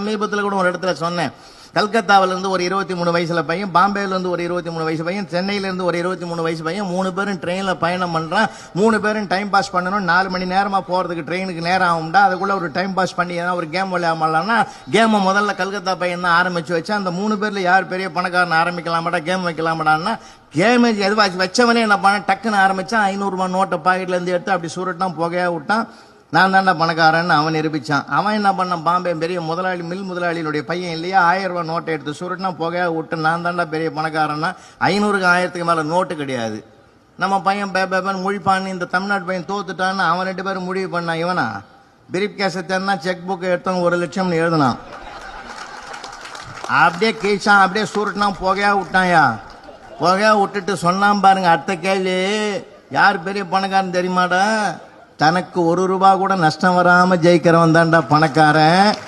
சமீபத்தில் கூட ஒரு இடத்துல சொன்னேன். கல்கத்தாவிலிருந்து ஒரு 23 வயசுல பையன், பாம்பேலேருந்து ஒரு 23 வயசு பையன், சென்னையிலேருந்து ஒரு 23 வயசு பையன், 3 பேரும் ட்ரெயினில் பயணம் பண்ணுறான். 3 பேரும் டைம் பாஸ் பண்ணணும். 4 மணி நேரமாக போகிறதுக்கு ட்ரெயினுக்கு நேரம் ஆகும்டா. அதுக்குள்ளே ஒரு டைம் பாஸ் பண்ணி ஏதாவது ஒரு கேம் விளையாடலாம்னா கேமை முதல்ல கல்கத்தா பையன் தான் ஆரம்பிச்சு வச்சா. அந்த 3 பேரில் யார் பெரிய பணக்காரன் ஆரம்பிக்கலாமாடா, கேம் வைக்கலாமாடான்னா கேம் எது வச்சவனே என்ன பண்ண டக்குன்னு ஆரம்பிச்சான். 500 ரூபாய் நோட்டை பாக்கெட்லேருந்து எடுத்து அப்படி சுருட்டான், புகையா விட்டான். நான் தாண்டா பணக்காரன்னு அவன் நிரூபிச்சான். அவன் என்ன பண்ணான், பாம்பே பெரிய முதலாளி, மில் முதலாளியினுடைய பையன் இல்லையா, 1000 ரூபாய் நோட்டை எடுத்து சுருட்டினா புகையா விட்டு நான் தாண்டா பெரிய பணக்காரன்னா 500க்கு 1000க்கு மேலே நோட்டு கிடையாது. நம்ம பையன் பேபேன்னு முழிப்பான்னு இந்த தமிழ்நாட்டு பையன் தோத்துட்டான்னு அவன் 2 பேரும் முடிவு பண்ணான். இவனா பிரீப் கேஸை தேர்னா செக் புக் எடுத்தவங்க 1 லட்சம்னு எழுதுனான். அப்படியே கீழ்ச்சான், அப்படியே சுருட்டினா புகையா விட்டான்யா. புகையா விட்டுட்டு சொன்னான் பாருங்க, அடுத்த கேள்வி, யார் பெரிய பணக்காரன் தெரியுமாடா? தனக்கு 1 ரூபா கூட நஷ்டம் வராம ஜெயிக்கிறவன் தான்டா பணக்காரன்.